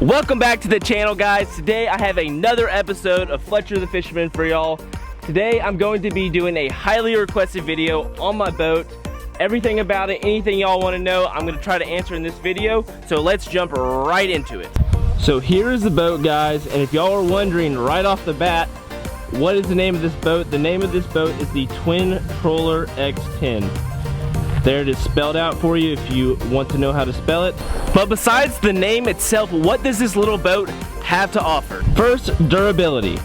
Welcome back to the channel, guys. Today I have another episode of Fletcher the Fisherman for y'all. Today I'm going to be doing a highly requested video on my boat. Everything about it, anything y'all want to know, I'm going to try to answer in this video. So let's jump right into it. So here is the boat, guys, and if y'all are wondering right off the bat, what is the name of this boat? The name of this boat is the TWIN TROLLER X10. There it is spelled out for you if you want to know how to spell it. But besides the name itself, what does this little boat have to offer? First, durability.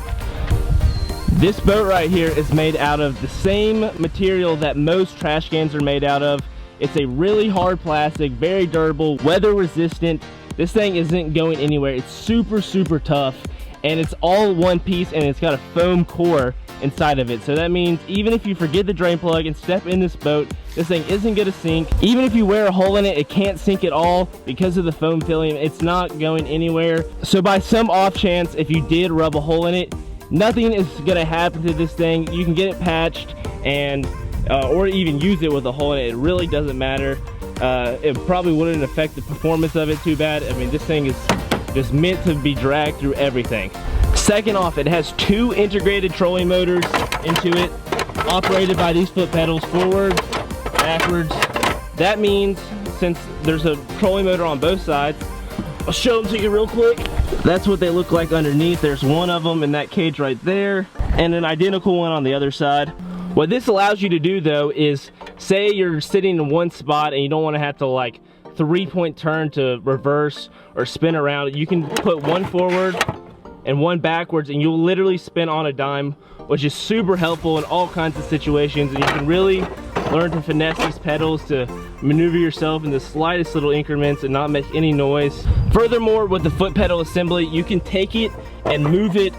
This boat right here is made out of the same material that most trash cans are made out of. It's a really hard plastic, very durable, weather resistant. This thing isn't going anywhere. It's super tough, and it's all one piece, and it's got a foam core inside of it. So that means even if you forget the drain plug and step in this boat, this thing isn't gonna sink. Even if you wear a hole in it, it can't sink at all because of the foam filling. It's not going anywhere. So by some off chance, if you did rub a hole in it, nothing is gonna happen to this thing. You can get it patched and or even use it with a hole in it. It really doesn't matter. It probably wouldn't affect the performance of it too bad. I mean, this thing is just meant to be dragged through everything. Second off, it has two integrated trolling motors into it, operated by these foot pedals, forward, backwards. That means, since there's a trolling motor on both sides, I'll show them to you real quick. That's what they look like underneath. There's one of them in that cage right there, and an identical one on the other side. What this allows you to do, though, is say you're sitting in one spot and you don't want to have to like 3-point turn to reverse or spin around. You can put one forward and one backwards, and you'll literally spin on a dime, which is super helpful in all kinds of situations. And you can really learn to finesse these pedals to maneuver yourself in the slightest little increments and not make any noise. Furthermore, with the foot pedal assembly, you can take it and move it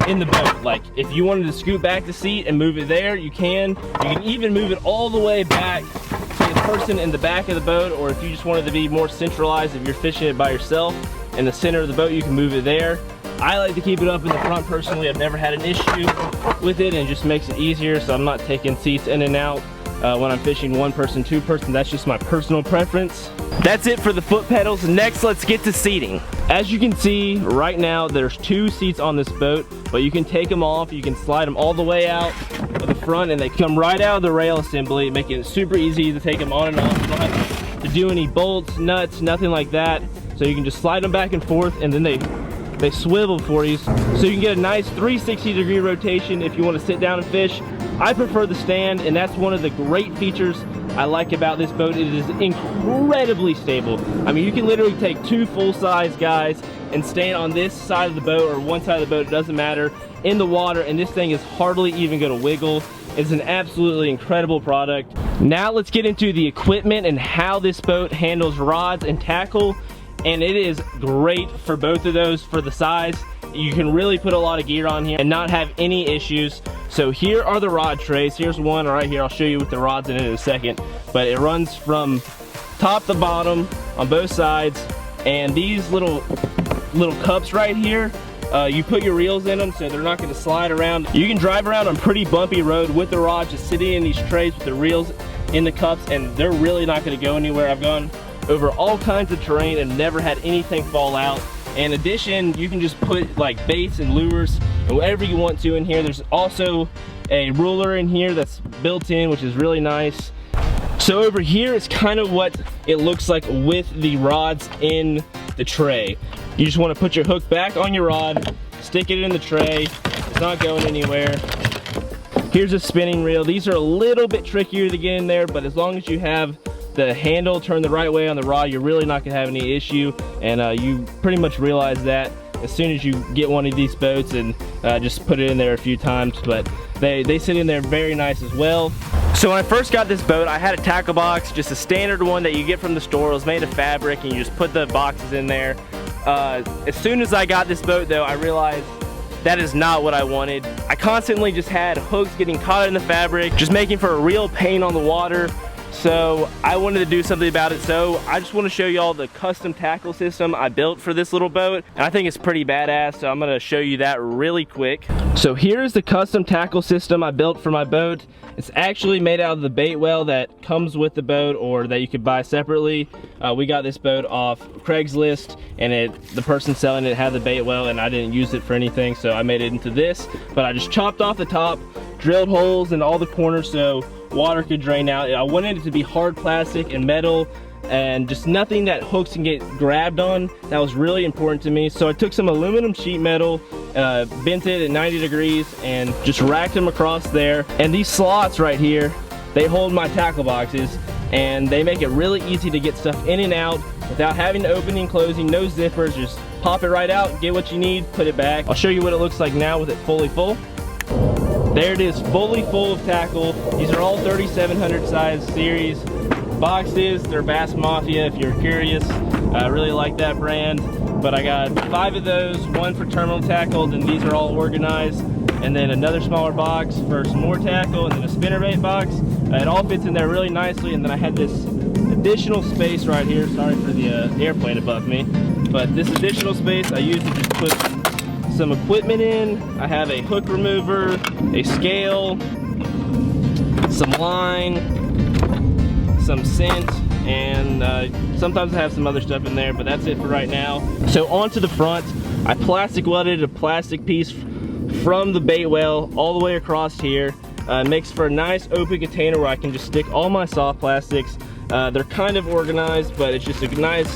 in the boat. Like if you wanted to scoot back the seat and move it there, you can. You can even move it all the way back to the person in the back of the boat, or if you just wanted to be more centralized, if you're fishing it by yourself in the center of the boat, you can move it there. I like to keep it up in the front personally. I've never had an issue with it, and it just makes it easier, so I'm not taking seats in and out when I'm fishing one person, two person. That's just my personal preference. That's it for the foot pedals. Next, let's get to seating. As you can see right now, there's two seats on this boat, but you can take them off. You can slide them all the way out of the front, and they come right out of the rail assembly, making it super easy to take them on and off. You don't have to do any bolts, nuts, nothing like that. So you can just slide them back and forth, and then they swivel for you, so you can get a nice 360-degree rotation if you want to sit down and fish. I prefer the stand, and that's one of the great features I like about this boat. It is incredibly stable. I mean, you can literally take two full-size guys and stand on this side of the boat or one side of the boat, it doesn't matter, in the water, and this thing is hardly even going to wiggle. It's an absolutely incredible product. Now let's get into the equipment and how this boat handles rods and tackle. And it is great for both of those for the size. You can really put a lot of gear on here and not have any issues. So here are the rod trays. Here's one right here. I'll show you with the rods in it in a second. But it runs from top to bottom on both sides. And these little cups right here, you put your reels in them so they're not going to slide around. You can drive around on pretty bumpy road with the rod just sitting in these trays with the reels in the cups, and they're really not going to go anywhere. I've gone over all kinds of terrain and never had anything fall out. In addition, you can just put like baits and lures and whatever you want to in here. There's also a ruler in here that's built in, which is really nice. So over here is kind of what it looks like with the rods in the tray. You just want to put your hook back on your rod, stick it in the tray. It's not going anywhere. Here's a spinning reel. These are a little bit trickier to get in there, but as long as you have the handle turned the right way on the rod, you're really not gonna have any issue, and you pretty much realize that as soon as you get one of these boats and just put it in there a few times. But they sit in there very nice as well. So when I first got this boat, I had a tackle box, just a standard one that you get from the store. It was made of fabric, and you just put the boxes in there. As soon as I got this boat, though, I realized that is not what I wanted. I constantly just had hooks getting caught in the fabric, just making for a real pain on the water. So I wanted to do something about it, so I just want to show y'all the custom tackle system I built for this little boat, and I think it's pretty badass, so I'm going to show you that really quick. So here's the custom tackle system I built for my boat. It's actually made out of the bait well that comes with the boat or that you could buy separately. We got this boat off Craigslist, and the person selling it had the bait well, and I didn't use it for anything, so I made it into this. But I just chopped off the top, drilled holes in all the corners so water could drain out. I wanted it to be hard plastic and metal and just nothing that hooks and get grabbed on. That was really important to me. So I took some aluminum sheet metal, bent it at 90 degrees and just racked them across there. And these slots right here, they hold my tackle boxes and they make it really easy to get stuff in and out without having to open and closing, no zippers. Just pop it right out, get what you need, put it back. I'll show you what it looks like now with it fully full. There it is, fully full of tackle. These are all 3700 size series boxes. They're Bass Mafia if you're curious. I really like that brand. But I got 5 of those, one for terminal tackle, and these are all organized. And then another smaller box for some more tackle, and then a spinnerbait box. It all fits in there really nicely. And then I had this additional space right here. Sorry for the airplane above me. But this additional space I use to just put some equipment in. I have a hook remover, a scale, some line, some scent, and sometimes I have some other stuff in there, but that's it for right now. So onto the front, I plastic welded a plastic piece from the bait well all the way across here. Makes for a nice open container where I can just stick all my soft plastics. They're kind of organized, but it's just a nice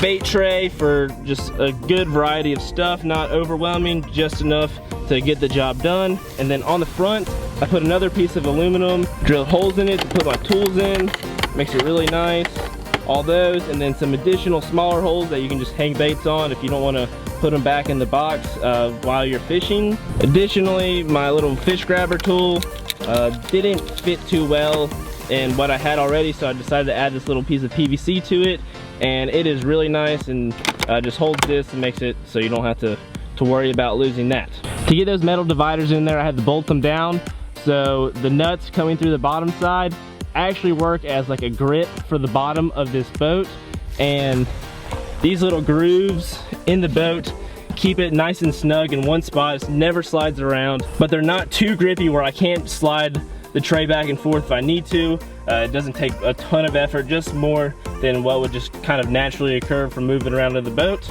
bait tray for just a good variety of stuff, not overwhelming, just enough to get the job done. And then on the front, I put another piece of aluminum, drilled holes in it to put my tools in, makes it really nice. All those, and then some additional smaller holes that you can just hang baits on if you don't want to put them back in the box while you're fishing. Additionally, my little fish grabber tool didn't fit too well in what I had already, so I decided to add this little piece of PVC to it, and it is really nice and just holds this and makes it so you don't have to worry about losing that. To get those metal dividers in there, I had to bolt them down, so the nuts coming through the bottom side actually work as like a grip for the bottom of this boat, and these little grooves in the boat keep it nice and snug in one spot. It never slides around, but they're not too grippy where I can't slide the tray back and forth if I need to. It doesn't take a ton of effort, just more than what would just kind of naturally occur from moving around in the boat.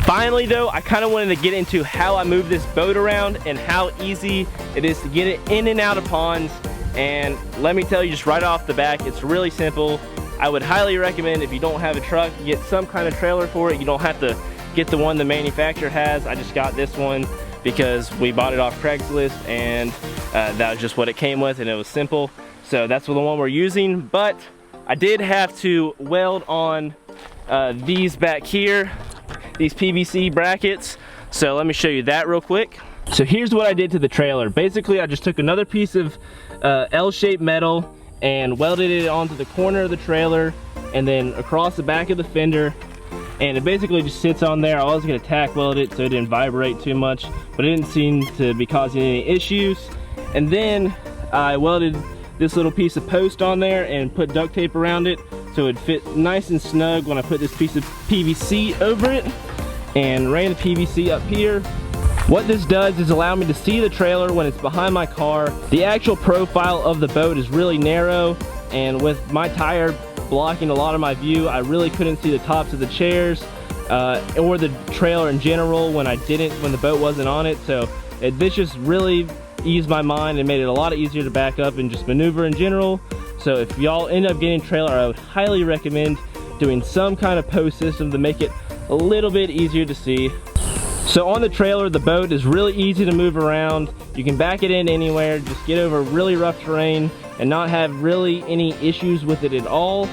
Finally though, I kind of wanted to get into how I move this boat around and how easy it is to get it in and out of ponds. And let me tell you just right off the back, it's really simple. I would highly recommend, if you don't have a truck, get some kind of trailer for it. You don't have to get the one the manufacturer has. I just got this one because we bought it off Craigslist, and that was just what it came with, and it was simple. So that's the one we're using. But I did have to weld on these back here, these PVC brackets. So let me show you that real quick. So here's what I did to the trailer. Basically, I just took another piece of L-shaped metal and welded it onto the corner of the trailer and then across the back of the fender, and it basically just sits on there. I was going to tack weld it so it didn't vibrate too much, but it didn't seem to be causing any issues. And then I welded this little piece of post on there and put duct tape around it so it'd fit nice and snug when I put this piece of PVC over it, and ran the PVC up here. What this does is allow me to see the trailer when it's behind my car. The actual profile of the boat is really narrow, and with my tire blocking a lot of my view, I really couldn't see the tops of the chairs or the trailer in general when the boat wasn't on it. So this just really eased my mind and made it a lot easier to back up and just maneuver in general. So if y'all end up getting a trailer, I would highly recommend doing some kind of post system to make it a little bit easier to see. So on the trailer, the boat is really easy to move around. You can back it in anywhere, just get over really rough terrain and not have really any issues with it at all.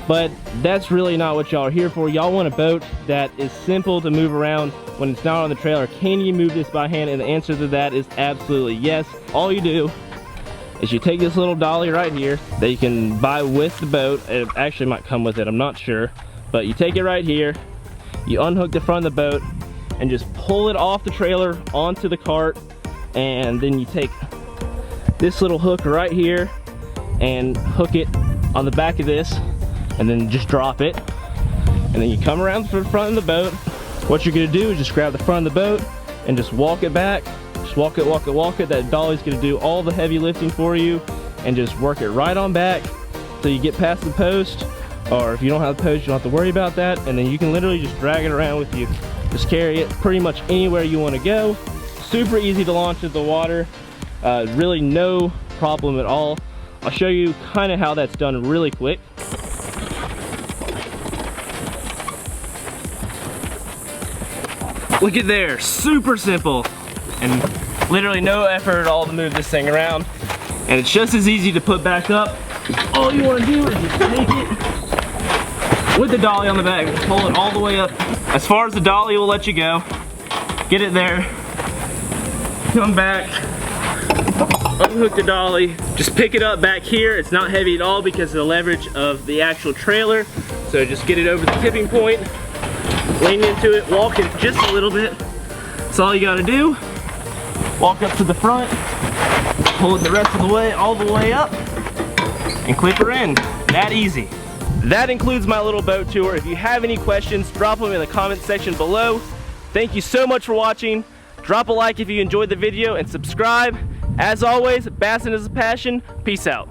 But that's really not what y'all are here for. Y'all want a boat that is simple to move around when it's not on the trailer. Can you move this by hand? And the answer to that is absolutely yes. All you do is you take this little dolly right here that you can buy with the boat. It actually might come with it, I'm not sure. But you take it right here, you unhook the front of the boat, and just pull it off the trailer onto the cart, and then you take this little hook right here and hook it on the back of this and then just drop it. And then you come around to the front of the boat. What you're gonna do is just grab the front of the boat and just walk it back. Just walk it, walk it, walk it. That dolly's gonna do all the heavy lifting for you, and just work it right on back till you get past the post. Or if you don't have the post, you don't have to worry about that. And then you can literally just drag it around with you. Just carry it pretty much anywhere you wanna go. Super easy to launch into the water. Really no problem at all. I'll show you kind of how that's done really quick. Look at there, super simple. And literally no effort at all to move this thing around. And it's just as easy to put back up. All you wanna do is just take it with the dolly on the back, pull it all the way up. As far as the dolly will let you go, get it there, come back, unhook the dolly, just pick it up back here. It's not heavy at all because of the leverage of the actual trailer. So just get it over the tipping point, lean into it, walk it just a little bit. That's all you gotta do. Walk up to the front, pull it the rest of the way, all the way up, and clip her in. That easy. That includes my little boat tour. If you have any questions, drop them in the comment section below. Thank you so much for watching. Drop a like if you enjoyed the video and subscribe. As always, bassing is a passion. Peace out.